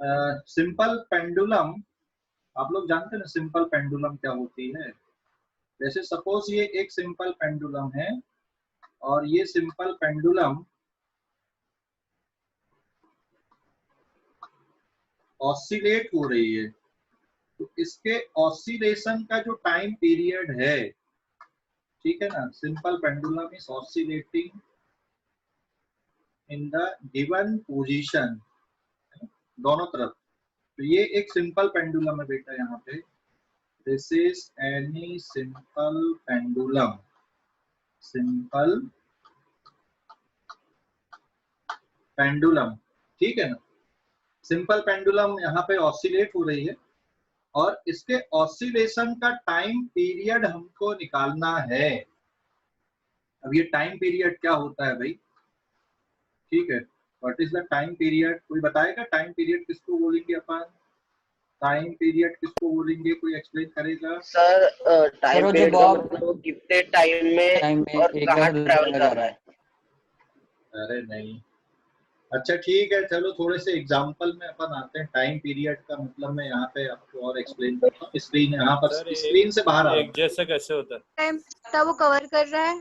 Simple pendulum, आप लोग जानते हैं ना सिंपल पेंडुलम क्या होती है। जैसे सपोज ये एक सिंपल पेंडुलम है और ये सिंपल पेंडुलम ऑसिलेट हो रही है, तो इसके ऑसिलेशन का जो टाइम पीरियड है, ठीक है ना, simple pendulum is oscillating in the given position, दोनों तरफ। तो ये एक सिंपल पेंडुलम है बेटा, यहाँ पे this is any simple pendulum, simple pendulum, ठीक है ना। सिंपल पेंडुलम यहाँ पे ऑसिलेट हो रही है और इसके ऑसिलेशन का टाइम पीरियड हमको निकालना है। अब ये टाइम पीरियड क्या होता है भाई, ठीक है, what is the time period, कोई बताएगा टाइम पीरियड किसको बोलेंगे अपन, टाइम पीरियड किसको बोलेंगे, कोई एक्सप्लेन करेगा। सर टाइम पीरियड का मतलब वो कितने टाइम में और कहाँ ट्रैवल कर रहा है। अरे नहीं, अच्छा ठीक है, चलो थोड़े से एग्जांपल में अपन आते हैं। टाइम पीरियड का मतलब मैं यहाँ पे आपको और एक्सप्लेन करता हूँ। स्क्रीन यहाँ पर, स्क्रीन से बाहर आ एक जैसा कैसे होता है, टाइम वो कवर कर रहा है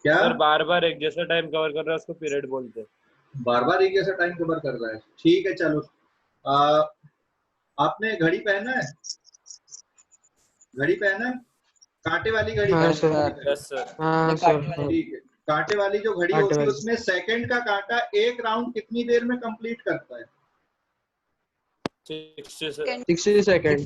क्या, सर बार बार एक जैसा टाइम कवर कर रहा है उसको पीरियड बोलते हैं। बार बार एक जैसा टाइम कवर कर रहा है, ठीक है चलो। आपने घड़ी पहना है, घड़ी पहना है, कांटे वाली घड़ी हाँ पहना सर, है, यस सर। हाँ सर, ठीक है। कांटे वाली जो घड़ी होती है उसमें सेकंड का कांटा एक राउंड कितनी देर में कंप्लीट करता है, 60 60 सेकंड,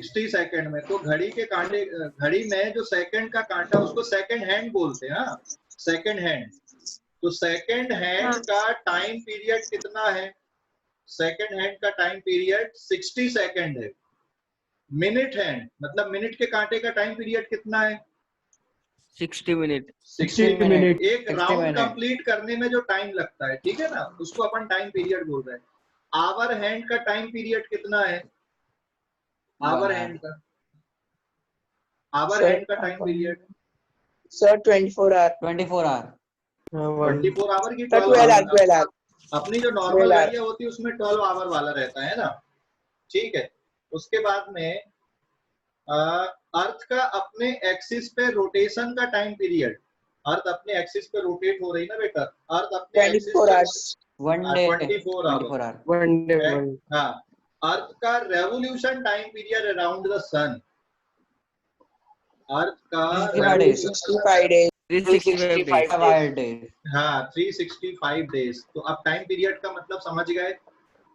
60 सेकंड में। तो घड़ी के कांटे, घड़ी में जो सेकंड का कांटा उसको सेकंड हैंड बोलते हैं, हाँ सेकंड हैंड। तो सेकंड हैंड का टाइम पीरियड कितना है, सेकंड हैंड का टाइम पीरियड 60 सेकंड है। मिनट हैंड मतलब मिनट के कांटे का टाइम पीरियड कितना है, 60 मिनट, 60 मिनट। एक राउंड कंप्लीट करने में जो टाइम लगता है, ठीक है ना, उसको अपन टाइम पीरियड बोल रहे हैं। आवर हैंड का टाइम पीरियड कितना है, आवर हैंड का, आवर हैंड का time period sir 24 hour, 24 hour की 12 आवर। अपनी जो नॉर्मल घड़ियां होती है उसमें 12 आवर वाला रहता है ना, ठीक है। उसके बाद में अर्थ का अपने एक्सिस पे रोटेशन का टाइम पीरियड, अर्थ अपने एक्सिस पे रोटेट हो रही ना बेटा, अर्थ अपने 24 आवर्स, 24 आवर, हाँ। अर्थ का revolution time period around the sun, earth का 65 डेज, 365 डेज, हाँ 365 डेज। तो अब टाइम पीरियड का मतलब समझ गए,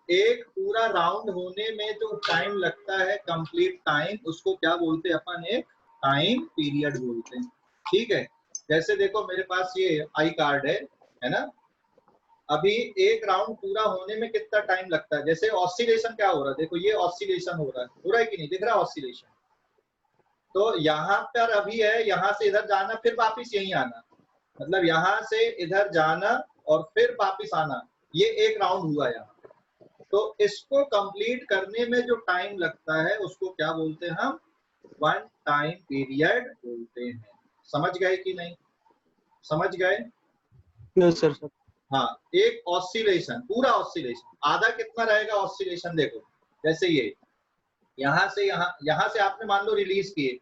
एक पूरा राउंड होने में जो टाइम लगता है, कंप्लीट टाइम, उसको क्या बोलते हैं अपन, एक टाइम पीरियड बोलते हैं, ठीक है। जैसे देखो मेरे पास ये आई कार्ड है ना, अभी एक राउंड पूरा होने में कितना टाइम लगता है। जैसे ऑसिलेशन क्या हो रहा है, देखो ये ऑसिलेशन हो रहा है कि नहीं, दिख रहा है ऑसिलेशन। तो यहाँ पर अभी है, यहाँ से इधर जाना फिर वापिस यहीं आना, मतलब यहाँ से इधर जाना और फिर वापिस आना, ये एक राउंड हुआ यहाँ। तो इसको कंप्लीट करने में जो टाइम लगता है उसको क्या बोलते हैं हम, वन टाइम पीरियड बोलते हैं। समझ गए कि नहीं, समझ गए। Yes sir. हाँ, एक ऑसिलेशन, पूरा ऑसिलेशन आधा कितना रहेगा ऑसिलेशन, देखो जैसे ये यहाँ से यहाँ से आपने मान लो रिलीज किए,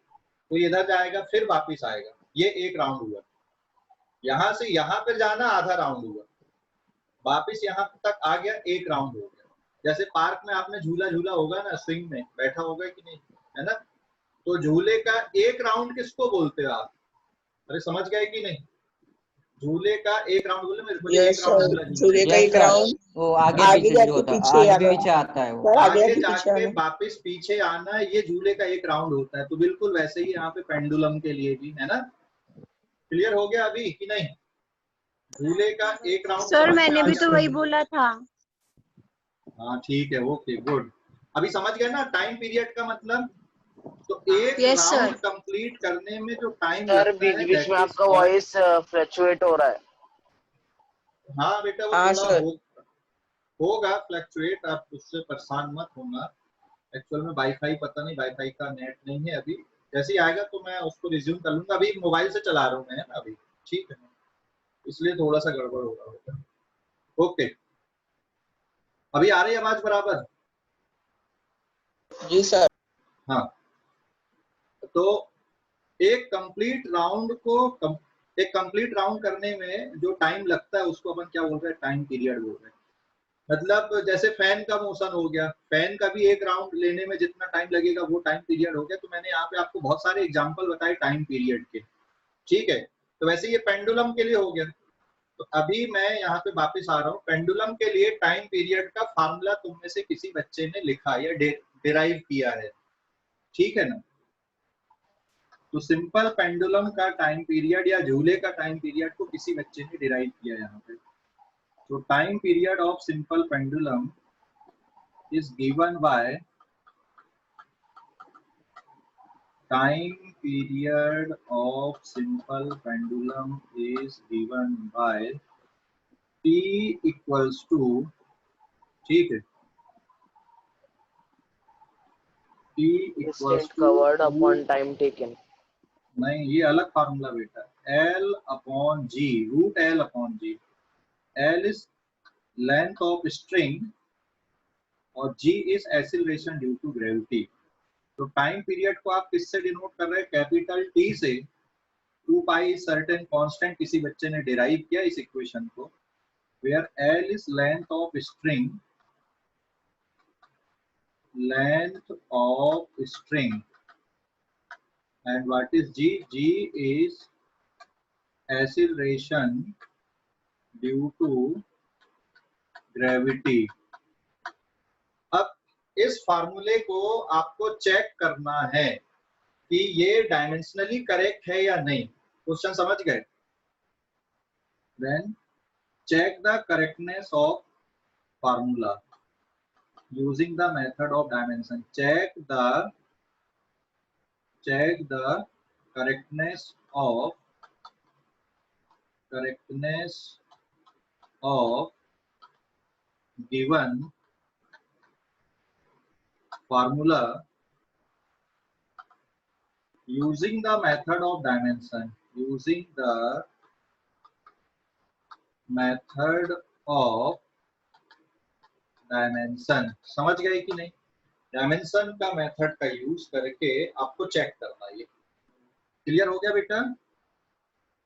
तो ये इधर जाएगा फिर वापिस आएगा, ये एक राउंड हुआ। यहाँ से यहाँ पर जाना आधा राउंड हुआ, वापिस यहाँ तक आ गया, एक राउंड हो गया। जैसे पार्क में आपने झूला झूला होगा ना, स्विंग में बैठा होगा कि नहीं, है ना। तो झूले का एक राउंड किसको बोलते हो आप, अरे समझ गए कि नहीं, झूले का एक राउंड बोले मुझे, एक राउंड झूले का एक राउंड, वो आगे जाके पीछे आता है, वो आगे जाके वापिस पीछे आना, ये झूले का एक राउंड होता है। तो बिल्कुल वैसे ही यहाँ पे पेंडुलम के लिए भी है ना। क्लियर हो गया अभी कि नहीं, झूले का एक राउंड। सर मैंने भी तो वही बोला था। हाँ ठीक है, ओके गुड। अभी समझ गए ना टाइम पीरियड का मतलब। तो एक राउंड कंप्लीट करने में जो टाइम लगता है, बीच में आपका वॉइस फ्लक्चुएट हो रहा है। हाँ बेटा वो थोड़ा होगा फ्लक्चुएट, आप उससे परेशान मत होना। एक्चुअल में वाईफाई, पता नहीं वाईफाई का नेट नहीं है अभी, जैसे ही आएगा तो मैं उसको रिज्यूम कर लूंगा। अभी मोबाइल से चला रहा हूँ मैं ना अभी, ठीक है, इसलिए थोड़ा सा गड़बड़ हो रहा होगा। ओके अभी आ रही आवाज बराबर? जी सर। हाँ, तो एक कंप्लीट राउंड करने में जो टाइम लगता है उसको अपन क्या बोल रहे हैं, टाइम पीरियड बोल रहे हैं। मतलब जैसे फैन का मोशन हो गया, फैन का भी एक राउंड लेने में जितना टाइम लगेगा वो टाइम पीरियड हो गया। तो मैंने यहाँ पे आपको बहुत सारे एग्जांपल बताए टाइम पीरियड के, ठीक है। तो वैसे ये पेंडुलम के लिए हो गया। तो अभी मैं यहाँ पे वापस आ रहा हूँ। पेंडुलम के लिए टाइम पीरियड का फार्मूला तुम में से किसी बच्चे ने लिखा या डिराइव किया है, ठीक है ना। तो सिंपल पेंडुलम का टाइम पीरियड या झूले का टाइम पीरियड को किसी बच्चे ने डिराइव किया है यहाँ पे। तो time period of simple pendulum is given bye time period of simple pendulum is given by t equals to, ठीक है, t equals to covered upon time taken. नहीं, ये अलग फार्मूला बेटा, L upon G, root L upon G। L is length of string और G is acceleration due to gravity. तो time period को आप किससे डिनोट कर रहे हैं, कैपिटल T से। 2 पाई सर्टेन कांस्टेंट किसी बच्चे ने डिराइव किया इस इक्वेशन को, where L is length of string, and what is G? G is acceleration due to gravity। अब इस फार्मूले को आपको चेक करना है कि ये डायमेंशनली करेक्ट है या नहीं। क्वेश्चन समझ गए? Then check the correctness of formula using the method of dimension। check the correctness of given formula using the method of dimension। समझ गए कि नहीं? डायमेंशन का मेथड का यूज करके आपको चेक करना है। ये क्लियर हो गया बेटा?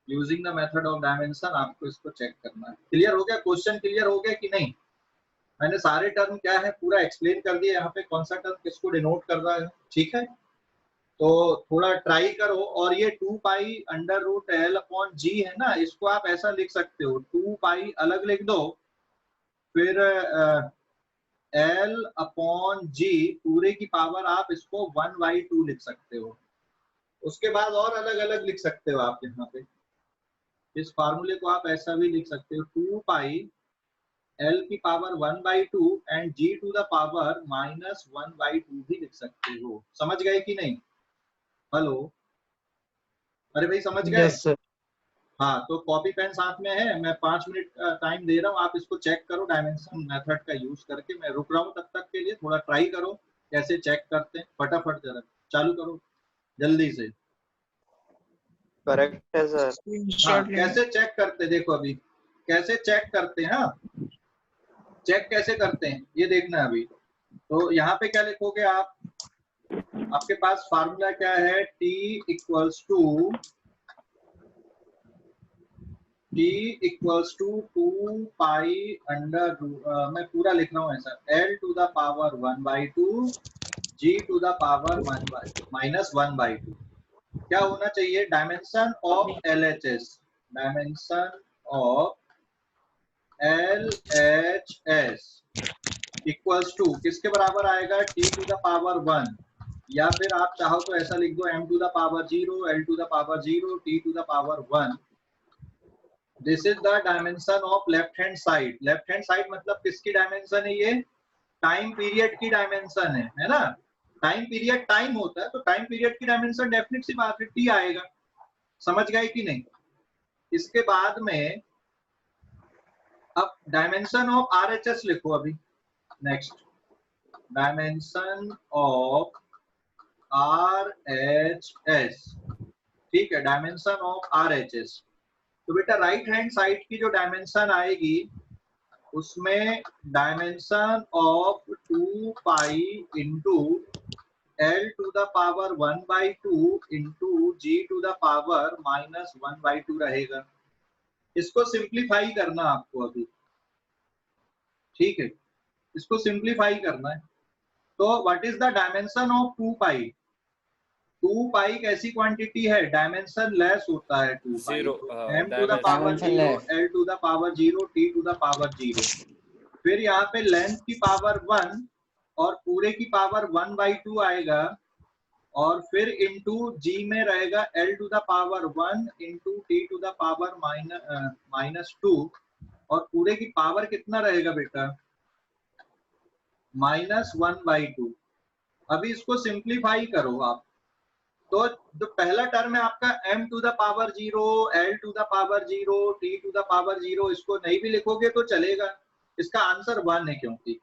Using the method of dimension आपको इसको चेक करना है। क्लियर हो गया? क्वेश्चन क्लियर हो गया कि नहीं? मैंने सारे टर्म क्या है पूरा एक्सप्लेन कर दिया यहाँ पे, कौन सा टर्म किसको डिनोट कर रहा है, ठीक है। तो थोड़ा ट्राई करो। और ये 2 pi under root L upon G है ना, इसको आप ऐसा लिख सकते हो, 2 पाई अलग लिख दो, फिर L अपॉन G पूरे की पावर आप इसको 1/2 लिख सकते हो। उसके बाद और अलग अलग लिख सकते हो आप यहाँ पे। इस फार्मूले को आप ऐसा भी लिख सकते हो, 2 पाई L की power 1/2 and G to the power -1/2 भी लिख सकते हो। समझ गए कि नहीं? हेलो, अरे भाई समझ गए? Yes sir. हाँ, तो कॉपी पेन साथ में है, मैं 5 मिनट का टाइम दे रहा हूँ, आप इसको चेक करो डायमेंशन मेथड का यूज करके। मैं रुक रहा हूँ तब तक के लिए, थोड़ा ट्राई करो कैसे चेक करते हैं। फटाफट जरा चालू करो जल्दी से। करेक्ट है सर। हाँ, कैसे चेक करते, देखो अभी कैसे चेक करते हैं। हाँ, चेक कैसे करते हैं ये देखना है अभी। तो यहाँ पे क्या लिखोगे आप, आपके पास फार्मूला क्या है, T equals to 2 pi under, मैं पूरा लिख रहा हूँ ऐसा, L to the power 1/2 G to the power -1/2। क्या होना चाहिए, dimension of LHS, dimension of LHS equals to किसके बराबर आएगा, T टू द पावर 1, या फिर आप चाहो तो ऐसा लिख दो, M to the power 0, L to the power 0, T to the power 1। This is the dimension of left hand side. Left hand side मतलब किसकी डायमेंशन है, ये टाइम पीरियड की डायमेंशन है ना। टाइम पीरियड टाइम होता है, तो टाइम पीरियड की डायमेंशन डेफिनेट सी बात है T आएगा। समझ गए कि नहीं? इसके बाद में अब डायमेंशन ऑफ RHS लिखो अभी। नेक्स्ट, डायमेंशन ऑफ RHS, ठीक है, डायमेंशन ऑफ RHS। तो बेटा राइट हैंड साइड की जो डायमेंशन आएगी उसमें dimension of 2 pi into L to the power 1/2 into G to the power -1/2 रहेगा। इसको सिंप्लीफाई करना आपको अभी, ठीक है, इसको सिंप्लीफाई करना है। तो what is the dimension of 2 pi? 2 pi एक ऐसी क्वांटिटी है, डायमेंशन लेस होता है 2 pi, Zero, m to the power dimension 0, less. l to the power 0, t to the power 0। फिर यहाँ पे लेंथ की पावर 1 और पूरे की पावर 1/2 आएगा, और फिर इंटू g में रहेगा l to the power 1 into t to the power -2, और पूरे की पावर कितना रहेगा बेटा? -1/2। अभी इसको सिंप्लीफाई करो आप, तो जो पहला टर्म है आपका m to the power 0, l to the power 0, t to the power 0, इसको नहीं भी लिखोगे तो चलेगा, इसका आंसर 1 है क्योंकि,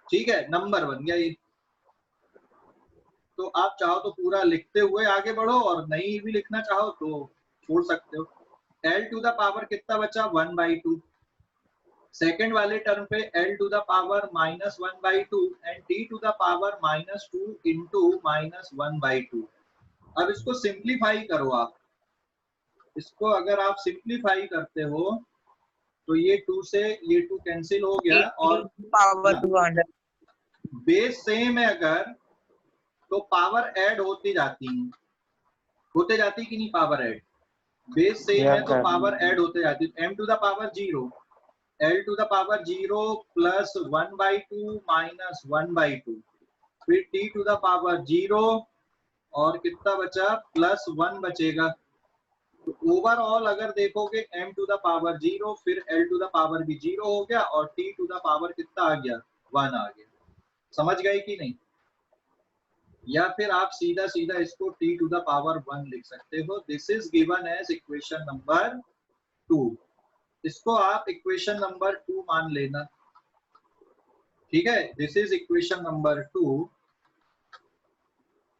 ठीक है, नंबर बन गया ये। तो आप चाहो तो पूरा लिखते हुए आगे बढ़ो, और नहीं भी लिखना चाहो तो छोड़ सकते हो। l टू द पावर कितना बचा? 1/2। सेकेंड वाले टर्म पे l to the power -1/2 and t to the power -2 into -1/2। अब इसको सिंप्लीफाई करो आप, इसको अगर आप सिंप्लीफाई करते हो तो ये 2 से ये 2 कैंसिल हो गया, और पावर 200 बेस सेम है अगर, तो पावर ऐड होती जाती है, होते जाती कि नहीं पावर ऐड? बेस सेम है तो पावर ऐड होते जाती है। m to the power 0, l to the power 0 plus 1/2 minus 1/2, फिर t टू द पावर 0, और कितना बचा? +1 बचेगा। तो ओवरऑल अगर देखोगे m टू द पावर 0, फिर l टू द पावर भी 0 हो गया, और t टू द पावर कितना आ गया? 1 आ गया। समझ गए कि नहीं? या फिर आप सीधा सीधा इसको t टू द पावर 1 लिख सकते हो। This is given as equation number 2। इसको आप इक्वेशन नंबर 2 मान लेना, ठीक है। दिस इज इक्वेशन नंबर 2,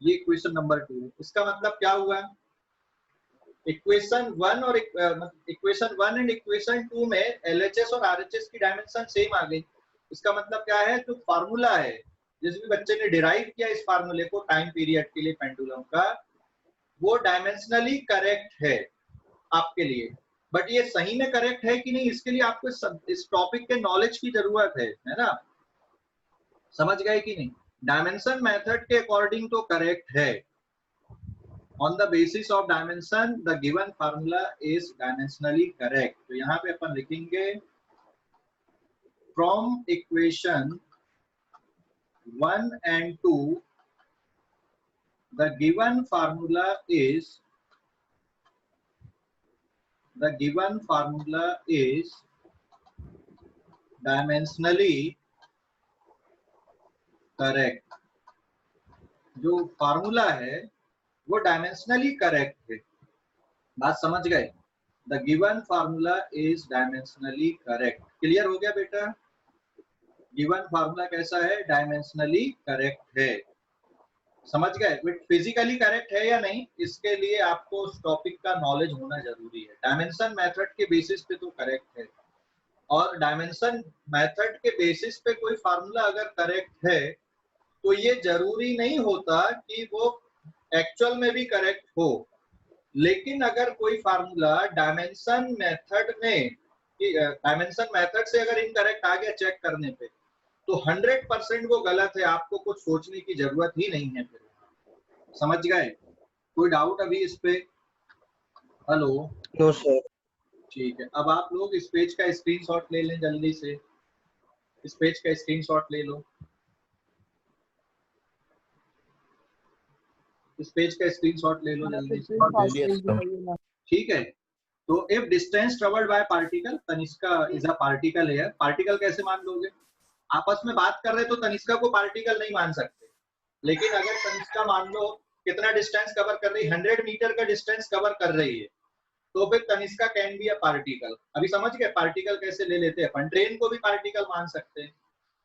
ये इक्वेशन नंबर 2। इसका मतलब क्या हुआ? इक्वेशन 1 और इक्वेशन 1 एंड इक्वेशन 2 में LHS और RHS की डायमेंशन सेम आ गई। इसका मतलब क्या है? जो फार्मूला है, जिस भी बच्चे ने डिराइव किया इस फार्मूले को टाइम पीरियड के लिए पेंडुलम का, वो डायमेंशनली करेक्ट है आपके लिए। बट ये सही में करेक्ट है कि नहीं, इसके लिए आपको इस टॉपिक के नॉलेज की जरूरत है ना? समझ गए कि नहीं? डायमेंशन मेथड के अकॉर्डिंग तो करेक्ट है। On the basis of dimension, the given formula is dimensionally correct. तो यहाँ पे अपन लिखेंगे from equation 1 and 2, the given formula is dimensionally correct। जो फार्मूला है वो डायमेंशनली करेक्ट है। बात समझ गए? The given formula is dimensionally correct. Clear हो गया बेटा? गिवन फार्मूला कैसा है? डायमेंशनली करेक्ट है। समझ गए? बट फिजिकली करेक्ट है या नहीं, इसके लिए आपको उस टॉपिक का नॉलेज होना जरूरी है। डायमेंशन मेथड के बेसिस पे तो करेक्ट है, और डायमेंशन मेथड के बेसिस पे कोई फार्मूला अगर करेक्ट है तो ये जरूरी नहीं होता कि वो एक्चुअल में भी करेक्ट हो। लेकिन अगर कोई फार्मूला डायमेंशन मेथड से अगर इनकरेक्ट आ गया चेक करने पे, तो 100% वो गलत है, आपको कुछ सोचने की जरूरत ही नहीं है फिर। समझ गए? कोई डाउट अभी इस पे? हेलो? No sir. ठीक है, अब आप लोग इस पेज का स्क्रीनशॉट ले लें जल्दी से। इस पेज का स्क्रीनशॉट ले लो। इस पेज का स्क्रीनशॉट ले लो जल्दी से। ठीक है, तो if distance travelled by particle, Tanishka is a particle है। पार्टिकल कैसे मान लोगे? आपस में बात कर रहे तो तनिष्का को पार्टिकल नहीं मान सकते, लेकिन अगर तनिष्का मान लो कितना डिस्टेंस कवर कर रही है, 100 मीटर का डिस्टेंस कवर कर रही है, तो फिर Tanishka can be a particle. अभी समझ गए पार्टिकल कैसे ले लेते हैं अपन? ट्रेन को भी पार्टिकल मान सकते हैं,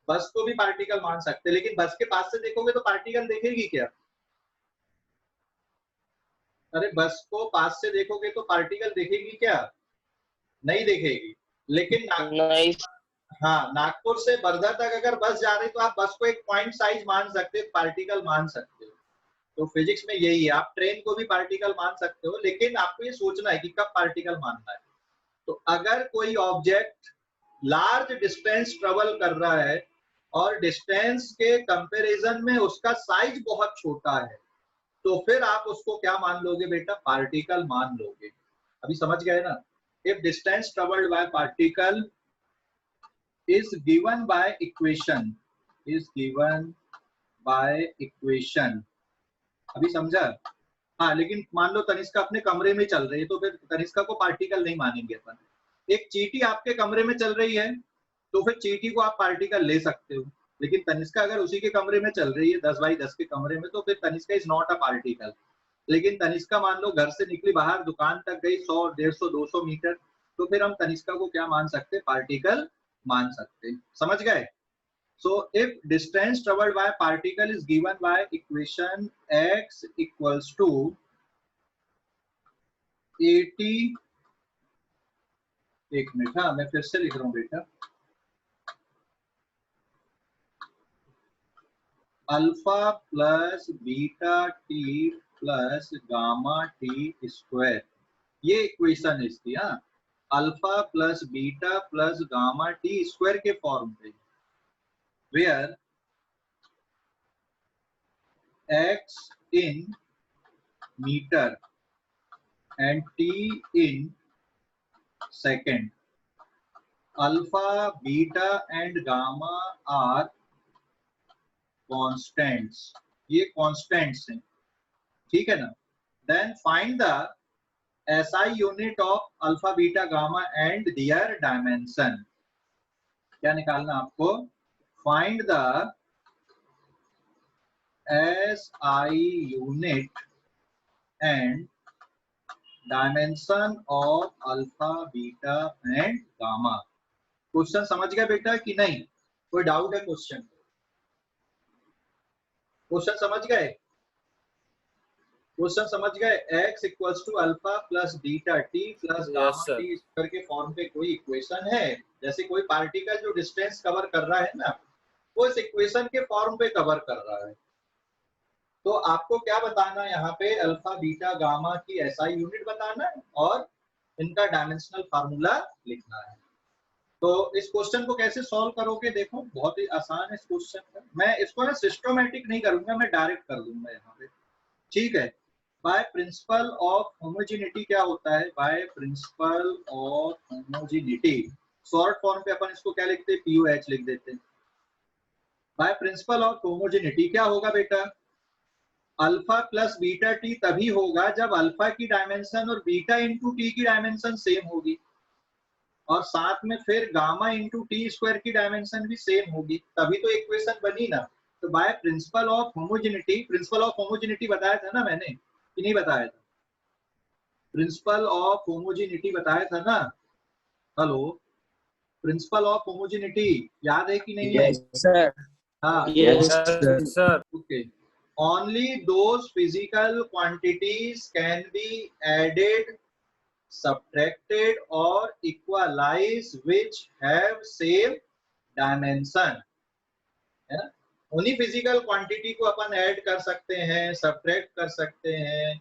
बस को भी पार्टिकल मान सकते हैं, लेकिन बस के पास से देखोगे तो पार्टिकल देखेगी क्या? अरे बस को पास से देखोगे तो पार्टिकल देखेगी क्या? नहीं देखेगी। लेकिन नहीं हाँ, नागपुर से बरदा तक अगर बस जा रही तो आप बस को एक पॉइंट साइज मान सकते हो, पार्टिकल मान सकते हो। तो फिजिक्स में यही है, आप ट्रेन को भी पार्टिकल मान सकते हो, लेकिन आपको ये सोचना है कि कब पार्टिकल मानना है। तो अगर कोई ऑब्जेक्ट लार्ज डिस्टेंस ट्रेवल कर रहा है और डिस्टेंस के कंपैरिजन में उसका साइज बहुत छोटा है, तो फिर आप उसको क्या मान लोगे बेटा? पार्टिकल मान लोगे। अभी समझ गए ना? If distance travelled by particle is given by equation, अभी समझा? हाँ, लेकिन मान लो तनिष्का अपने कमरे में चल रही है, तो फिर तनिष्का को पार्टिकल नहीं मानेंगे अपन। एक चींटी आपके कमरे में चल रही है, तो फिर चींटी को आप पार्टिकल ले सकते हो, लेकिन तनिष्का अगर उसी के कमरे में चल रही है 10 बाई 10 के कमरे में, तो फिर Tanishka is not a particle. लेकिन तनिष्का मान लो घर से निकली बाहर, दुकान तक गई 100, 150, 200 मीटर, तो फिर हम तनिष्का को क्या मान सकते? पार्टिकल मान सकते। समझ गए? So if distance traveled by particle is given by equation x equals to 80, एक मिनट, हाँ मैं फिर से लिख रहा हूँ बेटा, alpha plus beta T plus gamma T square, ये इक्वेशन है इसकी। हाँ, alpha plus beta plus gamma T square के फॉर्म पे, where x in meter and t in second, alpha, beta and gamma are constants, ये constants हैं, ठीक है ना? Then find the SI unit of alpha, beta, gamma and their dimension। क्या निकालना आपको? Find the SI unit and dimension of alpha, beta and gamma। Question समझ गए बेटा कि नहीं? कोई डाउट है क्वेश्चन? क्वेश्चन समझ गए? क्वेश्चन समझ गए? x equals to alpha plus beta T plus gamma T square के फॉर्म पे कोई इक्वेशन है, जैसे कोई पार्टिकल जो डिस्टेंस कवर कर रहा है ना, वो इस इक्वेशन के फॉर्म पे कवर कर रहा है। तो आपको क्या बताना है यहाँ पे? अल्फा बीटा गामा की एसआई यूनिट बताना है और इनका डायमेंशनल फार्मूला लिखना है। तो इस क्वेश्चन को कैसे सॉल्व करोगे? देखो बहुत ही आसान है इस क्वेश्चन का। मैं इसको ना सिस्टमैटिक नहीं करूंगा, मैं डायरेक्ट कर दूंगा यहाँ पे, ठीक है? बाय प्रिंसिपल ऑफ होमोजेनिटी क्या होता है? By principle of homogeneity, short form पे अपन इसको क्या लिखते हैं? POH लिख देते हैं। बाय प्रिंसिपल ऑफ होमोजेनिटी क्या होगा बेटा? अल्फा प्लस बीटा टी तभी होगा जब अल्फा की डायमेंशन और बीटा इंटू टी की डायमेंशन सेम होगी, और साथ में फिर गामा इंटू टी स्क्वायर की डायमेंशन भी सेम होगी, तभी तो इक्वेशन बनी ना। तो by principle of homogeneity, principle of homogeneity बताया था ना मैंने कि नहीं बताया था? प्रिंसिपल ऑफ होमोजेनिटी बताया था ना? हेलो, प्रिंसिपल ऑफ होमोजेनिटी याद है कि नहीं है? सर। हाँ, yes sir. Okay. Only those physical quantities can be added, subtracted or equalized which have same dimension, है ना? उन्हीं फिजिकल क्वांटिटी को अपन ऐड कर सकते हैं, सब्ट्रैक्ट कर सकते हैं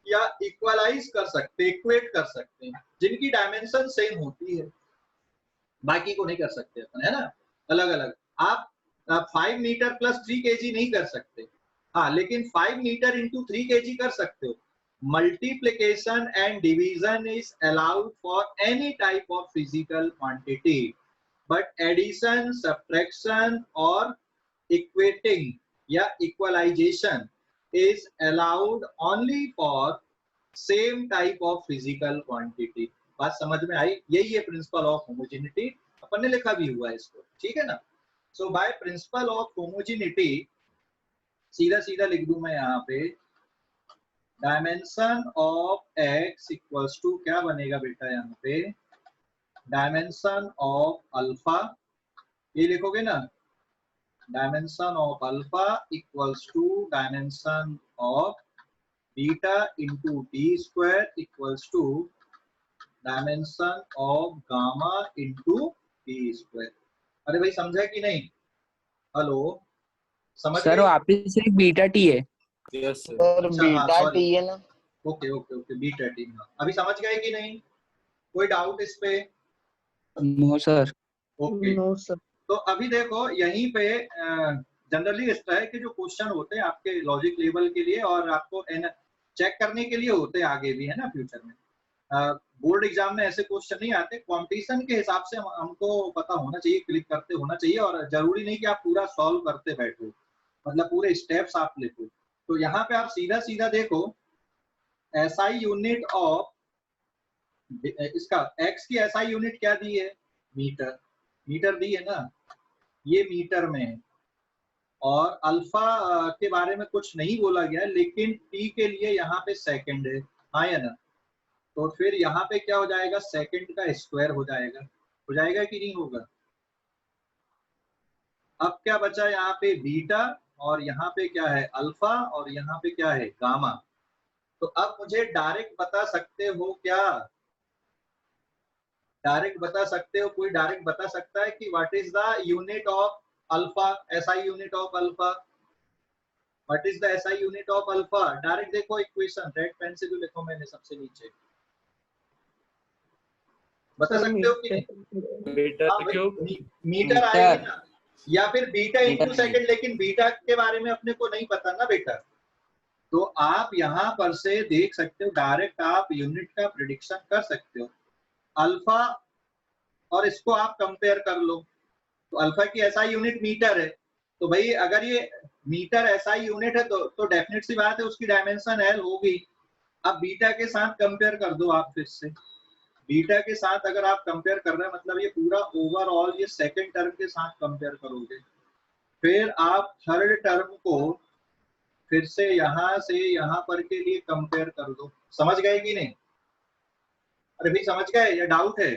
या इक्वलाइज कर सकते हैं, इक्वेट कर सकते हैं, जिनकी डायमेंशन सेम होती है, बाकी को नहीं कर सकते अपन, है ना? अलग अलग आप 5 मीटर प्लस 3 kg नहीं कर सकते, हाँ, लेकिन 5 मीटर इंटू 3 kg कर सकते हो। Multiplication and division is allowed for any type of physical quantity, but addition, subtraction और इक्वेटिंग या equalization is allowed only for same type of physical quantity. बात समझ में आई? यही है प्रिंसिपल ऑफ होमोजेनिटी, अपन ने लिखा भी हुआ है इसको, ठीक है ना? So by principle of homogeneity सीधा सीधा लिख दूं मैं यहाँ पे, dimension of x equals to क्या बनेगा बेटा यहाँ पे? डायमेंशन ऑफ अल्फा, ये लिखोगे ना, dimension of alpha equals to dimension of beta into T square equals to dimension of gamma into T square. अरे भाई समझा कि नहीं? हेलो, समझ सर गए? वापिस से बीटा टी है। Yes sir. सर अच्छा हाँ बीटा सॉरी, टी है ना? Okay okay okay, beta T. अभी समझ गए कि नहीं? कोई डाउट इस पे? No sir. Okay. No sir. तो अभी देखो यहीं पे जनरली इस तरह के जो क्वेश्चन होते हैं आपके लॉजिक लेवल के लिए और आपको चेक करने के लिए होते हैं आगे भी, है ना, फ्यूचर में। बोर्ड एग्जाम में ऐसे क्वेश्चन नहीं आते, कंपटीशन के हिसाब से हमको पता होना चाहिए, क्लिक करते होना चाहिए, और जरूरी नहीं कि आप पूरा सॉल्व करते बैठो, मतलब पूरे स्टेप्स आप लिखो। तो यहाँ पे आप सीधा सीधा देखो, एसआई यूनिट ऑफ इसका एक्स की एसआई यूनिट क्या दी है? मीटर। मीटर दी है ना, ये मीटर में है। और अल्फा के बारे में कुछ नहीं बोला गया है, लेकिन टी के लिए यहाँ पे सेकंड है, हाँ या ना? तो फिर यहाँ पे क्या हो जाएगा? सेकंड का स्क्वायर हो जाएगा। हो जाएगा कि नहीं होगा? अब क्या बचा यहाँ पे? बीटा, और यहाँ पे क्या है? अल्फा, और यहाँ पे क्या है? गामा। तो अब मुझे डायरेक्ट बता सकते हो क्या? डायरेक्ट बता सकते हो? कोई डायरेक्ट बता सकता है कि what is the unit of alpha, SI unit of alpha? What is the SI unit of alpha? Direct देखो इक्वेशन, रेड पेन से जो लिखो मैंने सबसे नीचे, बता सकते हो कि नहीं? मीटर हाँ भाई, क्यूब। मीटर आएगी मीटर। ना, या फिर बीटा इंटू सेकंड, लेकिन बीटा के बारे में अपने को नहीं पता ना बेटा। तो आप यहाँ पर से देख सकते हो, डायरेक्ट आप यूनिट का प्रिडिक्शन कर सकते हो। अल्फा और इसको आप कंपेयर कर लो, तो अल्फा की एसआई यूनिट मीटर है, तो भाई अगर ये मीटर एसआई यूनिट है तो डेफिनेट सी बात है उसकी डायमेंशन एल होगी। अब बीटा के साथ कंपेयर कर दो आप, फिर से बीटा के साथ अगर आप कंपेयर कर रहे हैं, मतलब ये पूरा ओवरऑल ये सेकंड टर्म के साथ कंपेयर करोगे, फिर आप थर्ड टर्म को फिर से यहाँ पर के लिए कंपेयर कर दो। समझ गए कि नहीं? अरे भाई समझ गए या डाउट है?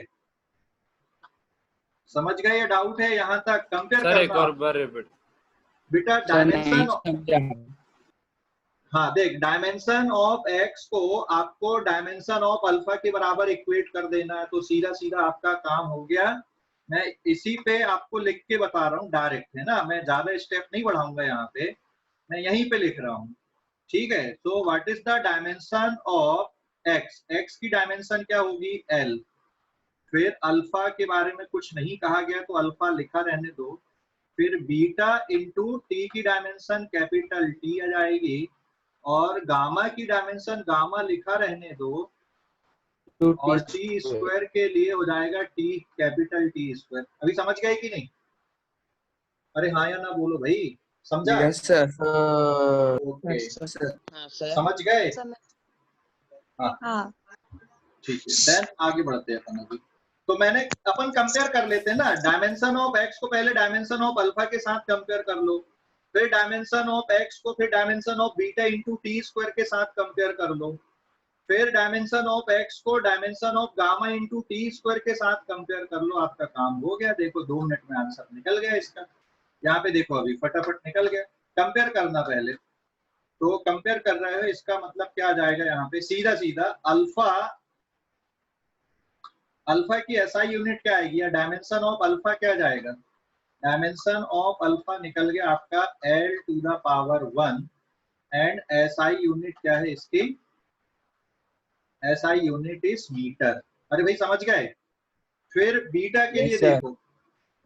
समझ गए या डाउट है? यहाँ तक कंपेयर सर एक करना और बार रिपीट। बेटा। सर नहीं डायमेंशन, समझा। हाँ देख, डायमेंशन ऑफ एक्स को आपको डायमेंशन ऑफ अल्फा के बराबर इक्वेट कर देना है, तो सीधा सीधा आपका काम हो गया। मैं इसी पे आपको लिख के बता रहा हूँ डायरेक्ट, है ना, मैं ज्यादा स्टेप नहीं बढ़ाऊंगा यहाँ पे, मैं यहीं पे लिख रहा हूँ, ठीक है। तो what is the dimension of x? X की डायमेंशन क्या होगी? एल। फिर अल्फा के बारे में कुछ नहीं कहा गया तो अल्फा लिखा रहने दो। फिर बीटा इंटू टी की डायमेंशन कैपिटल टी आ जाएगी, और गामा की डायमेंशन गामा लिखा रहने दो, और टी स्क्वायर के लिए हो जाएगा टी कैपिटल टी स्क्वायर। अभी समझ गए कि नहीं? अरे हाँ या ना बोलो भाई, समझा? Yes sir. ओके, हाँ सर। समझ गए? समझ। हाँ हाँ। ठीक है, देन आगे बढ़ते हैं अपन अभी। तो मैंने अपन कंपेयर कर लेते हैं ना, डायमेंशन ऑफ एक्स को पहले डायमेंशन ऑफ अल्फा के साथ कंपेयर कर लो, फिर डायमेंशन ऑफ एक्स को फिर dimension of beta into T square के साथ कंपेयर कर लो, फिर डायमेंशन ऑफ एक्स को dimension of gamma into T square के साथ कंपेयर कर लो। आपका काम हो गया। देखो 2 मिनट में आंसर निकल गया इसका। यहाँ पे देखो अभी फटाफट निकल गया। कंपेयर करना पहले, तो कंपेयर कर रहे हो, इसका मतलब क्या आ जाएगा? यहाँ पे सीधा सीधा अल्फा, अल्फा की एसआई यूनिट क्या आएगी, या डायमेंशन ऑफ अल्फा क्या जाएगा? डायमेंशन ऑफ अल्फा निकल गया आपका L to the power 1, and SI unit क्या है इसकी? SI unit is metre. अरे भाई समझ गए? फिर बीटा के लिए देखो,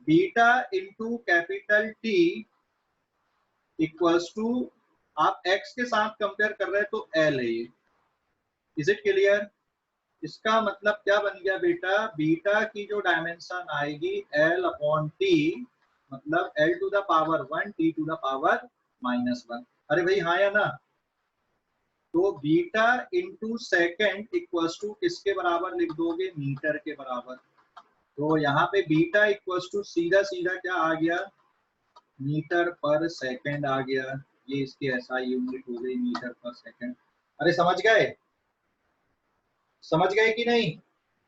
beta into capital T equals to, आप एक्स के साथ कंपेयर कर रहे हैं तो एल है ये। Is it clear? इसका मतलब क्या बन गया बेटा? बीटा की जो डायमेंशन आएगी एल अपॉन टी, मतलब L to the power 1 T to the power -1। अरे भाई हाँ या ना? तो beta into second equals to किसके बराबर लिख दोगे? मीटर के बराबर। तो यहाँ पे बीटा इक्वल्स टू सीधा सीधा क्या आ गया? मीटर पर सेकेंड आ गया। ये इसकी एसआई यूनिट हो गई, मीटर पर सेकेंड। अरे समझ गए? समझ गए कि नहीं?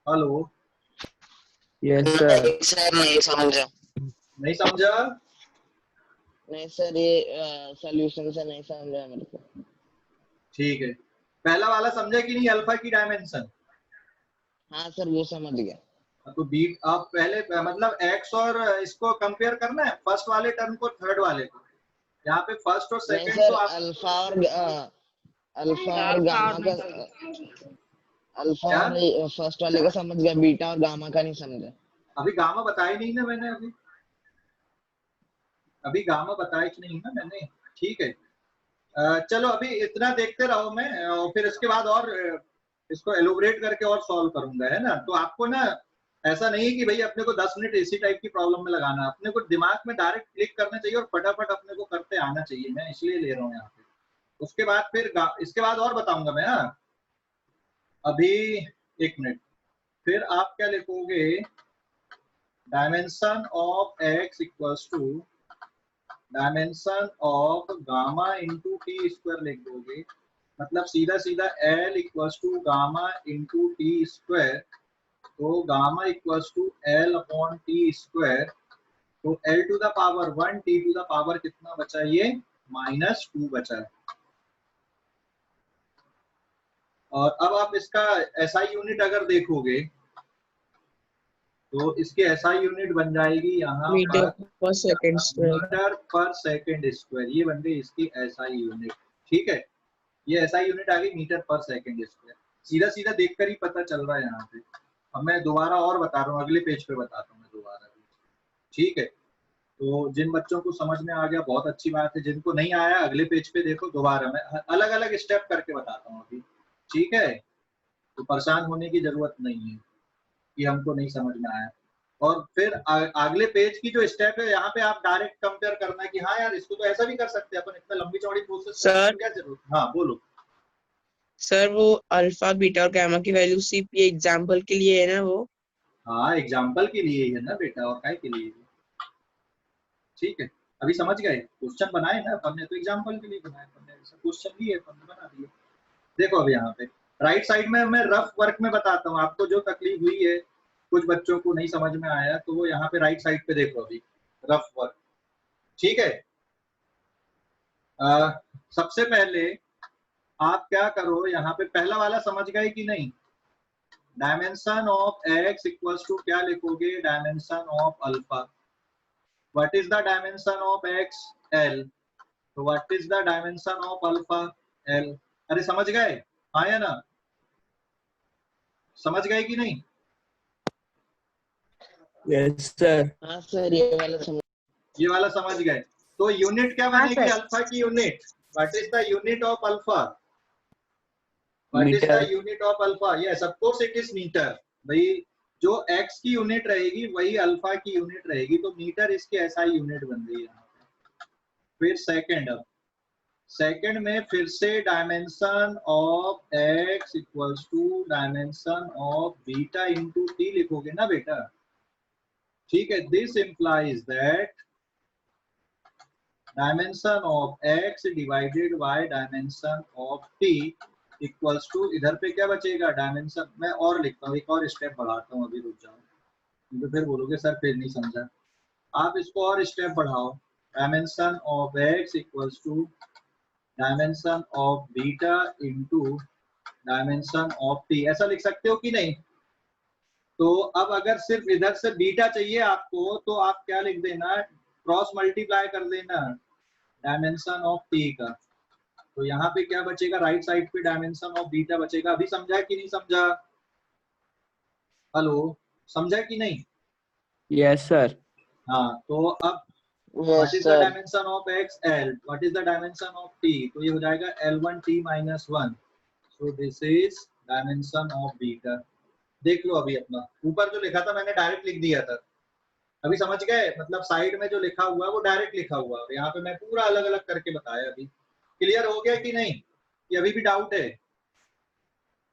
Hello, yes sir. सर नहीं समझा। नहीं समझा? नहीं सर, ये सॉल्यूशन से नहीं समझा मेरे को। ठीक है, पहला वाला समझा कि नहीं? अल्फा की डायमेंशन। हाँ सर वो समझ गया। तो बीट अब पहले मतलब एक्स और इसको कंपेयर करना है, फर्स्ट वाले टर्म को थर्ड वाले को। यहाँ पे फर्स्ट और नहीं सेकंड सर, तो आप अल्फा और गामा का, अल्फा क्या और फर्स्ट वाले का समझ गया, बीटा और गामा का नहीं समझा। अभी गामा बताया नहीं ना मैंने, अभी गामा बताया कि नहीं ना मैंने। ठीक है, चलो अभी इतना देखते रहो मैं, और फिर इसके बाद और इसको एलोबरेट करके और सॉल्व करूंगा, है ना। तो आपको ना ऐसा नहीं है कि भाई अपने को 10 मिनट इसी टाइप की प्रॉब्लम में लगाना, अपने को दिमाग में डायरेक्ट क्लिक करना चाहिए और फटाफट अपने को करते आना चाहिए, मैं इसलिए ले रहा हूँ यहाँ पे। उसके बाद फिर इसके बाद और बताऊंगा मैं। हाँ अभी एक मिनट, फिर आप क्या लिखोगे, dimension of X equals to dimension of gamma into T square लिख दोगे, मतलब सीधा सीधा L equals to gamma into T square, तो gamma equals to L upon T square, तो L to the power 1 T to the power कितना बचा, ये -2 बचा है। और अब आप इसका SI यूनिट अगर देखोगे तो इसकी SI यूनिट बन जाएगी यहाँ metre per second square. Metre per second square, ये बन गई इसकी SI यूनिट। ठीक है, ये SI यूनिट आ गई मीटर पर सेकंड स्क्वायर, सीधा सीधा देखकर ही पता चल रहा है यहाँ पे। अब मैं दोबारा और बता रहा हूँ, अगले पेज पे बताता हूँ मैं दोबारा भी। ठीक है, तो जिन बच्चों को समझ में आ गया बहुत अच्छी बात है, जिनको नहीं आया अगले पेज पे देखो, दोबारा मैं अलग अलग स्टेप करके बताता हूँ अभी। ठीक है, तो परेशान होने की जरूरत नहीं है कि हमको नहीं समझ में आया। और फिर अगले पेज की जो स्टेप है यहाँ पे आप डायरेक्ट कंपेयर करना है कि हाँ यार इसको तो ऐसा भी कर सकते हैं अपन, इतना लंबी चौड़ी प्रोसेस सर क्या जरूरत। हाँ बोलो। सर वो अल्फा बीटा और गामा की वैल्यू सिर्फ ये एग्जांपल के लिए है ना वो? हाँ एग्जाम्पल के लिए ही है ना बेटा, और काय के लिए। ठीक है, अभी समझ गए, क्वेश्चन बनाए ना अपन ने तो एग्जाम्पल के लिए बनाए, अपन ने क्वेश्चन लिए अपन ने बना दिए। देखो अभी यहाँ पे राइट साइड में मैं रफ वर्क में बताता हूँ आपको, जो तकलीफ हुई है कुछ बच्चों को नहीं समझ में आया, तो वो यहाँ पे राइट साइड पे देखो अभी रफ वर्क। ठीक है, सबसे पहले आप क्या करो, यहाँ पे पहला वाला समझ गए कि नहीं, dimension of X equals to क्या लिखोगे, dimension of alpha. What is the dimension of X, L, तो what is the dimension of alpha, L. अरे समझ गए, हाँ या ना, समझ गए कि नहीं। Yes sir. हाँ सर, ये वाला समझ गए। तो यूनिट क्या हाँ, बनेगी सर। अल्फा की unit, what is the unit of alpha, what is the unit of alpha, yes of course it is metre. भाई जो x की यूनिट रहेगी वही अल्फा की यूनिट रहेगी, तो मीटर इसकी SI यूनिट बन गई यहाँ पे। फिर सेकंड, अब सेकंड में फिर से dimension of x equals to dimension of beta into T लिखोगे ना बेटा। ठीक है, this implies that dimension of x divided by dimension of t equals to, इधर पे क्या बचेगा, डायमेंशन, मैं और लिखता हूँ, एक और स्टेप बढ़ाता हूँ, अभी रुक जाओ, तो फिर बोलोगे सर फिर नहीं समझा। आप इसको और स्टेप बढ़ाओ, dimension of x equals to dimension of beta into dimension of t, ऐसा लिख सकते हो कि नहीं। तो अब अगर सिर्फ इधर से बीटा चाहिए आपको, तो आप क्या लिख देना, क्रॉस मल्टीप्लाई कर देना डायमेंशन ऑफ t का, तो यहाँ पे क्या बचेगा, राइट साइड पे डायमेंशन ऑफ बीटा बचेगा। अभी समझा कि नहीं समझा, हेलो, समझा कि नहीं। Yes sir. हाँ, तो अब what is the dimension of x, l, what is the dimension of t, तो ये हो जाएगा L1 t minus 1, so this is dimension of beta. देख लो अभी अपना ऊपर जो लिखा था मैंने डायरेक्ट लिख दिया था, अभी समझ गए, मतलब साइड में जो लिखा हुआ है वो डायरेक्ट लिखा हुआ है, यहाँ पे मैं पूरा अलग अलग करके बताया। अभी क्लियर हो गया कि नहीं, कि अभी भी डाउट है,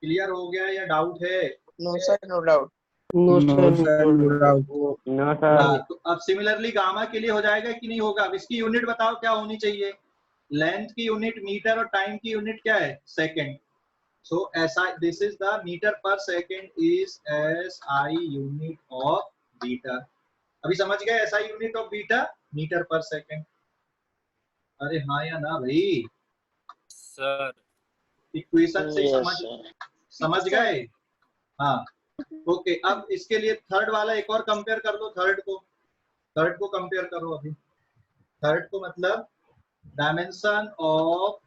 क्लियर हो गया या डाउट है। No sir, no doubt. No sir, no doubt. No हाँ, तो अब सिमिलरली गामा के लिए हो जाएगा कि नहीं होगा। अब इसकी यूनिट बताओ क्या होनी चाहिए, लेंथ की यूनिट मीटर और टाइम की यूनिट क्या है, second. So SI, this is the metre per second is SI unit of beta. अभी समझ गए SI unit of beta, metre per second. अरे हाँ या ना भाई, सर इक्वेशन से समझ गए। हाँ, ओके, अब इसके लिए थर्ड वाला एक और कंपेयर कर लो, थर्ड को कंपेयर करो अभी। थर्ड को मतलब dimension of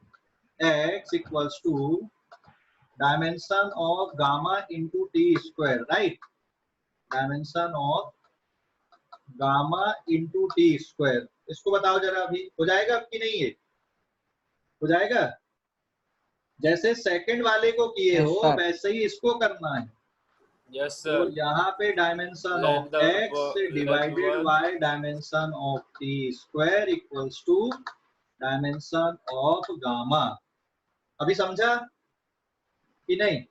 x equals to dimension of gamma into T square, right? Dimension of gamma into T square, इसको बताओ जरा अभी, हो जाएगा अब कि नहीं? ये हो जाएगा? जैसे सेकंड वाले को किए हो वैसे ही इसको करना है। यस तो सर। यहाँ पे dimension Let of the x divided one- by dimension of T square equals to dimension of gamma. अभी समझा कि नहीं?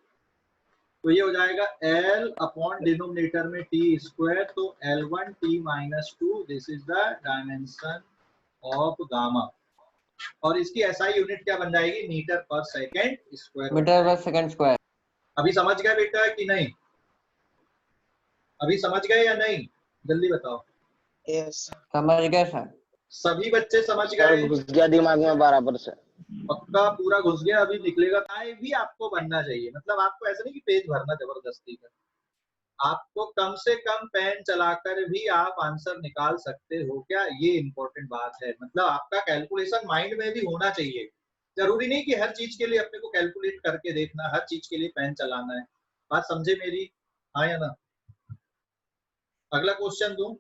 तो ये हो जाएगा L अपॉन डिनोमिनेटर में टी स्क्वायर, तो L1 t minus 2, this is the dimension of gamma. और इसकी SI यूनिट क्या बन जाएगी? Metre per second square. Metre per second square. अभी समझ गए बेटा कि नहीं? अभी समझ गए या नहीं? जल्दी बताओ। यस समझ गए सर। सभी बच्चे समझ सर गए? घुस गया दिमाग में बराबर से। पक्का पूरा घुस गया? अभी निकलेगा? आए भी आपको बनना चाहिए, मतलब आपको ऐसा नहीं कि पेज भरना जबरदस्ती का, आपको कम से कम पेन चलाकर भी आप आंसर निकाल सकते हो क्या? ये इंपॉर्टेंट बात है। मतलब आपका कैलकुलेशन माइंड में भी होना चाहिए। जरूरी नहीं कि हर चीज के लिए अपने को कैलकुलेट करके देखना, हर चीज के लिए पेन चलाना है। बात समझे मेरी? हाँ या ना? अगला क्वेश्चन दूं,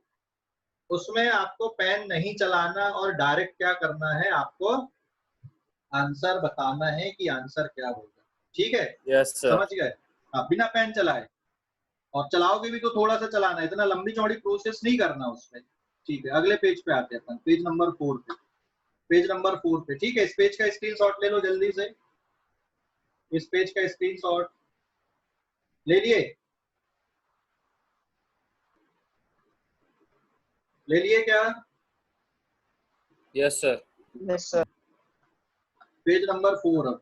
उसमें आपको पेन नहीं चलाना और डायरेक्ट क्या करना है, आपको आंसर बताना है कि आंसर क्या होगा। ठीक है? Yes sir. समझ गए? हाँ, बिना पेन चलाए। और चलाओगे भी तो थोड़ा सा चलाना है, इतना लंबी चौड़ी प्रोसेस नहीं करना उसमें। ठीक है, अगले पेज पे आते हैं अपन, पेज नंबर 4 पे। पेज नंबर 4 पे, ठीक है? इस पेज का स्क्रीनशॉट ले लो जल्दी से। इस पेज का स्क्रीनशॉट ले लिए? ले लिए क्या? Yes sir. Yes sir. Page number 4। अब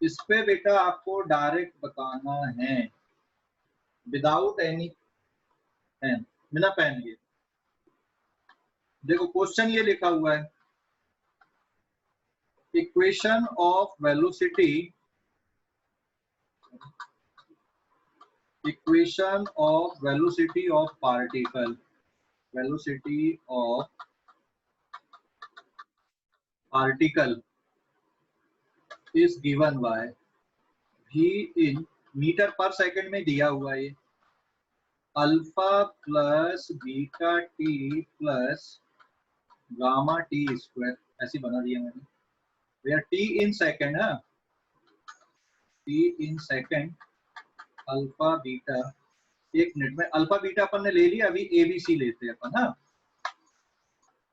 इस पे बेटा आपको डायरेक्ट बताना है, विदाउट एनी पेन, बिना पेन के। देखो क्वेश्चन ये लिखा हुआ है, equation of velocity, equation of velocity of particle, velocity of particle is given by v in metre per second में दिया हुआ है, alpha plus beta T plus gamma T square, ऐसे बना दिया मैंने। वेयर टी इन सेकंड है, T in second, alpha beta, एक मिनट में अल्फा बीटा अपन ने ले लिया, अभी ए बी सी लेते हैं अपन। हाँ,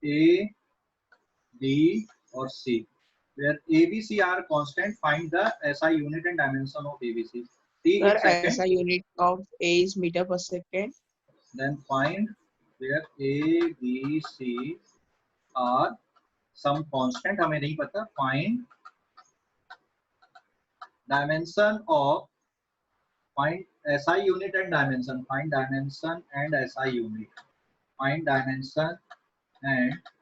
ए डी और सी, where ABC are constant, find the SI unit and dimension of ABC. T in Sir, second, SI unit of A is meter per second. then find where A, B, C are some constant, हमें नहीं पता, find dimension of, find SI unit and dimension, find dimension and SI unit, find dimension and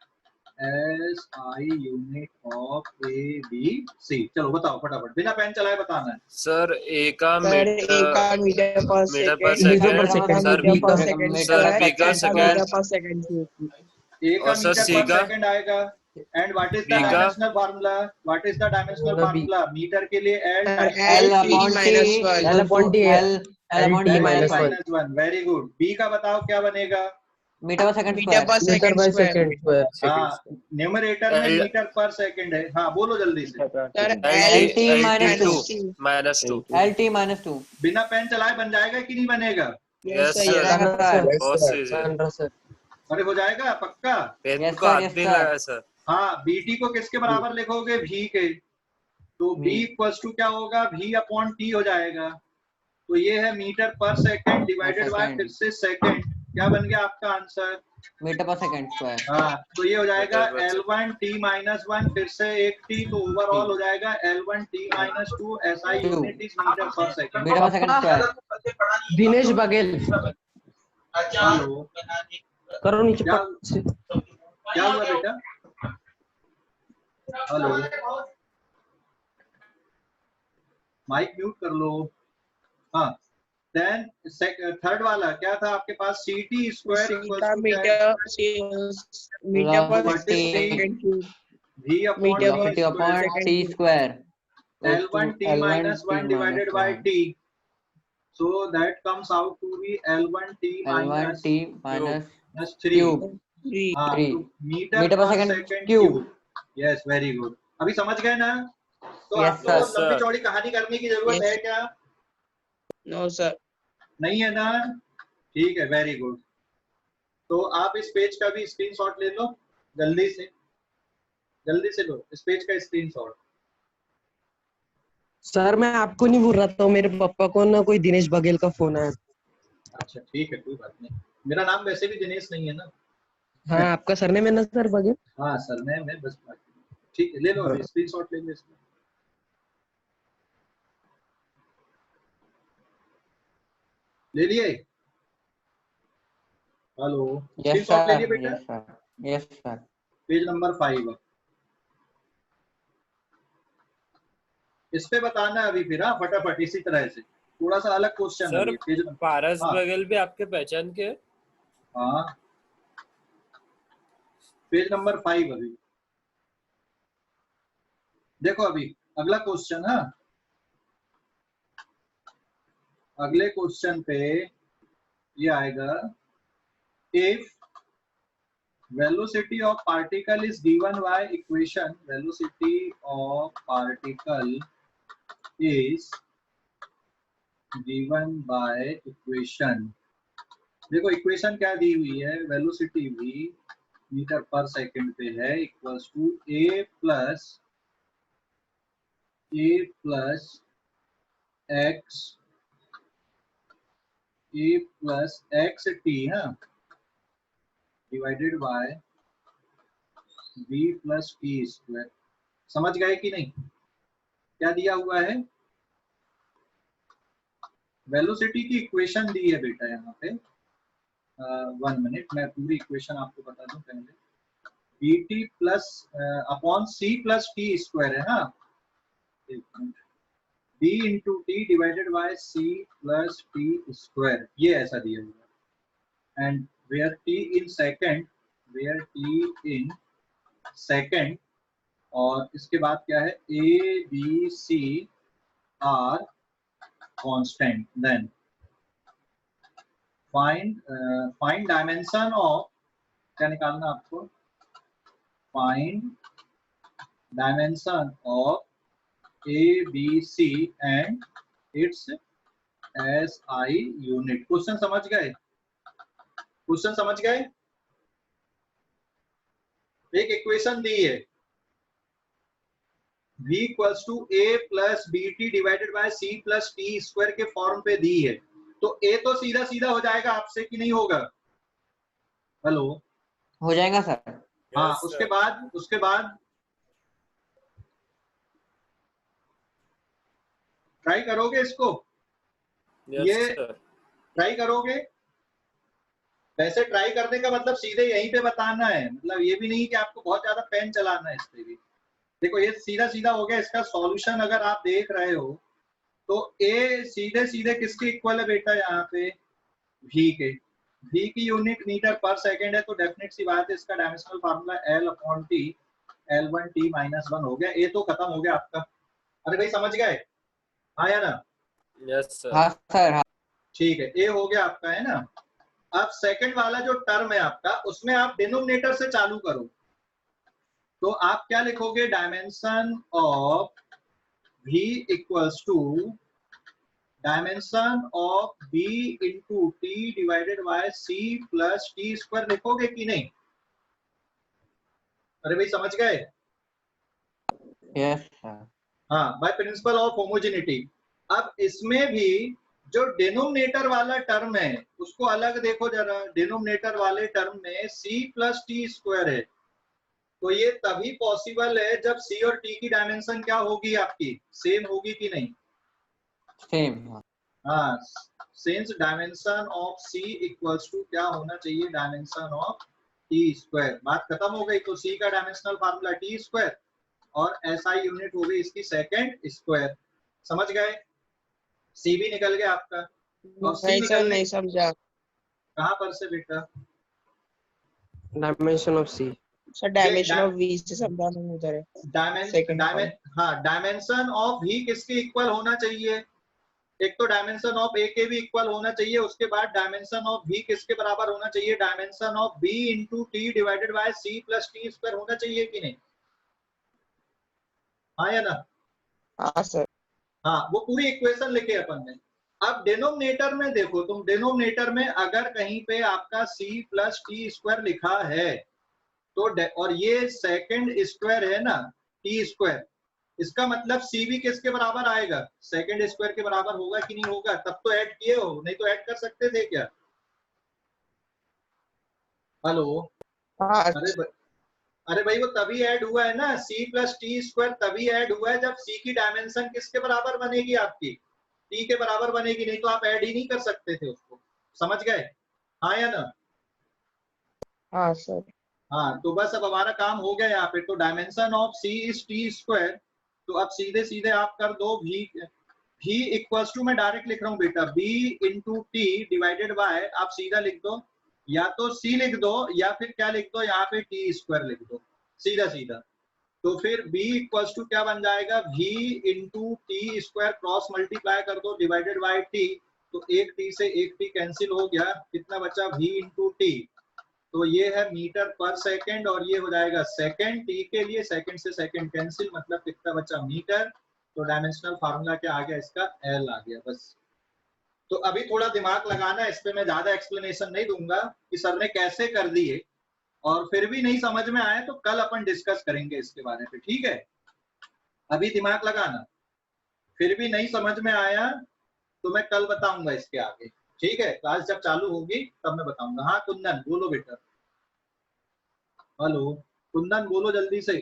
SI unit of A, B, C. चलो बताओ फटाफट, बिना pen चलाए बताना है। सर ए का Sir, A का metre per second, sir metre per second, sir B का second, metre per second. A का और सर मीटर C पर का सेकंड आएगा। And what is the B का dimensional formula? What is the dimensional formula? Metre के लिए L L upon T L upon T है। L upon T minus 1 minus 1। Very good. B का बताओ क्या बनेगा? Metre per second metre per square. Metre by second square. हाँ, numerator में L- metre per second है। हाँ बोलो जल्दी से। Sir LT minus minus 2। LT minus 2। बिना पेन चलाए बन जाएगा कि नहीं बनेगा? Yes Yes, sir. sir. बहुत सही सर। अरे हो जाएगा पक्का? पेन Yes, को sir, हाथ yes, नहीं sir. लगाया सर। हाँ, BT को किसके बराबर लिखोगे? V के। तो B इक्वल्स टू क्या होगा? V अपॉन T हो जाएगा। तो ये है metre per second divided by फिर से सेकंड। क्या बन गया आपका answer? Metre per second square. हाँ, तो ये हो जाएगा मीटर पर L1 T माइनस 1 फिर से एक T, तो ओवरऑल हो जाएगा L1 T minus 2 SI unit is metre per second. Metre per second square. Dinesh Baghel hello, करो नीचे क्या पट से। क्या हुआ बेटा? हेलो, माइक म्यूट कर लो। हाँ, देन थर्ड वाला क्या था आपके पास, ct square theta metre per second cube v upon metre v velocity upon square c square L1 t minus 1 divided by t, so that comes out to be L1 t L1 minus t minus 3 cube हाँ, 3 तो metre metre पर पर second second cube. Cube. Yes, very good. अभी समझ गए ना? तो Yes, आपको sir. लंबी चौड़ी कहानी करने की जरूरत Yes. है क्या? No sir. नहीं है ना? ठीक है, वेरी गुड। तो आप इस पेज का भी स्क्रीनशॉट ले लो, जल्दी से लो इस पेज का स्क्रीनशॉट। सर मैं आपको नहीं बोल रहा था, मेरे पापा को ना कोई दिनेश बघेल का फोन आया। अच्छा ठीक है, कोई बात नहीं, मेरा नाम वैसे भी दिनेश नहीं है ना। हाँ आपका सरनेम है ना सर बघेल? हाँ सर, मैं बस ठीक है, ले लो अभी स्क्रीनशॉट ले लो इसका। ले लिए? हेलो, यस स्क्रीनशॉट ले सर, लिए बेटा? Yes sir, yes sir. Page number 5 इस पे बताना है अभी फिर। हाँ, फटाफट इसी तरह से, थोड़ा सा अलग क्वेश्चन है सर ये पेज। पारस हाँ बघेल भी आपके पहचान के? हाँ, पेज नंबर 5 अभी देखो। अभी अगला क्वेश्चन है, अगले क्वेश्चन पे ये आएगा, if velocity of particle is given by equation, velocity of particle is given by equation। देखो इक्वेशन क्या दी हुई है, velocity v metre per second पे है equals to a plus x t हाँ, divided by b plus T square. समझ गए कि नहीं? क्या दिया हुआ है? वेलोसिटी की इक्वेशन दी है बेटा यहाँ पे। 1 मिनट, मैं पूरी इक्वेशन आपको बता दूं पहले। dt plus upon c plus T square है ना, d into T divided by c plus T square, ये ऐसा दिया हुआ है। And where t in second, और इसके बाद क्या है, a b c are constant. Then find dimension of, क्या निकालना आपको, find dimension of A B C and its SI unit. Question समझ गए? एक इक्वेशन दी है, v equals to a plus B T divided by c plus T square के form पे दी है। तो a तो सीधा सीधा हो जाएगा आपसे कि नहीं होगा? हेलो, हो जाएगा सर। हाँ, Yes, उसके बाद ट्राई करोगे इसको? yes, ये sir. ट्राई करोगे? वैसे ट्राई करने का मतलब सीधे यहीं पे बताना है, मतलब ये भी नहीं कि आपको बहुत ज्यादा पेन चलाना है इस पे भी। देखो ये सीधा सीधा हो गया। इसका सॉल्यूशन अगर आप देख रहे हो तो a सीधे सीधे किसके इक्वल है बेटा, यहाँ पे v के। v की यूनिट मीटर पर सेकंड है, तो डेफिनेट सी बात है इसका dimensional formula L upon T, L1 t minus 1 हो गया। a तो खत्म हो गया आपका। अरे भाई समझ गए? हाँ या ना? Yes, sir. हाँ सर, हाँ। ठीक है, a हो गया आपका, है ना। अब सेकंड वाला जो टर्म है आपका, उसमें आप डिनोमिनेटर से चालू करो। तो आप क्या लिखोगे, dimension of v equals to dimension of b into T divided by c plus T square लिखोगे कि नहीं? अरे भाई समझ गए? Yes sir. हाँ, बाय प्रिंसिपल ऑफ होमोजेनिटी। अब इसमें भी जो डिनोमिनेटर वाला टर्म है उसको अलग देखो जरा। डिनोमिनेटर वाले टर्म में c प्लस टी स्क्वायर है, तो ये तभी पॉसिबल है जब c और t की डायमेंशन क्या होगी, आपकी सेम होगी कि नहीं? सेम। हाँ, since dimension of c equals to क्या होना चाहिए, डायमेंशन ऑफ t स्क्वायर। बात खत्म हो गई। तो c का डायमेंशनल फार्मूला t स्क्वायर और SI यूनिट हो गई इसकी सेकंड स्क्वायर। समझ गए? सी भी निकल गया आपका और सी नहीं सर, निकलने नहीं समझा कहाँ पर से बेटा? Dimension of C. Sir. Dimension of V से समझा नहीं उधर है। Second point. डायमेंशन ऑफ भी किसके इक्वल होना चाहिए? एक तो डायमेंशन ऑफ ए के भी इक्वल होना चाहिए, उसके बाद डायमेंशन ऑफ भी किसके बराबर होना चाहिए? Dimension of B into T divided by C plus T square होना चाहिए कि नहीं? हाँ या ना? हाँ सर। हाँ, वो पूरी इक्वेशन लिखे अपन ने। अब डिनोमिनेटर में देखो तुम, डिनोमिनेटर में अगर कहीं पे आपका c प्लस टी स्क्वायर लिखा है तो और ये सेकंड स्क्वायर है ना टी स्क्वायर, इसका मतलब c भी किसके बराबर आएगा? सेकंड स्क्वायर के बराबर होगा कि नहीं होगा? तब तो ऐड किए हो, नहीं तो ऐड कर सकते थे क्या? हेलो? हाँ अरे भाई वो तभी ऐड हुआ है ना, c प्लस टी स्क्वायर तभी ऐड हुआ है जब c की डायमेंशन किसके बराबर बनेगी? आपकी t के बराबर बनेगी, नहीं तो आप ऐड ही नहीं कर सकते थे उसको। समझ गए? हाँ या ना? हाँ सर। हाँ, तो बस अब हमारा काम हो गया यहाँ पे। तो dimension of c is T square, तो अब सीधे सीधे आप कर दो v इक्वल्स टू, मैं डायरेक्ट लिख रहा हूँ बेटा, b into T divided bye, आप सीधा लिख दो, या तो c लिख दो या फिर क्या लिख दो यहाँ पे टी स्क्वायर लिख दो, सीधा सीधा। तो फिर b इक्वल्स टू क्या बन जाएगा? v into T square cross multiply कर दो डिवाइडेड बाय t, तो एक t से एक t कैंसिल हो गया, कितना बचा? v इंटू टी, तो ये है मीटर पर सेकंड और ये हो जाएगा सेकंड। t के लिए सेकंड से सेकंड कैंसिल, मतलब कितना बचा? मीटर। तो डायमेंशनल फार्मूला क्या आ गया इसका? L आ गया। बस तो अभी थोड़ा दिमाग लगाना, इस पे मैं ज्यादा एक्सप्लेनेशन नहीं दूंगा कि सर ने कैसे कर दिए, और फिर भी नहीं समझ में आए तो कल अपन डिस्कस करेंगे इसके बारे में, ठीक है? अभी दिमाग लगाना, फिर भी नहीं समझ में आया तो मैं कल बताऊंगा इसके आगे, ठीक है? क्लास जब चालू होगी तब मैं बताऊंगा। हाँ कुंदन बोलो बेटा। हेलो कुंदन बोलो जल्दी से।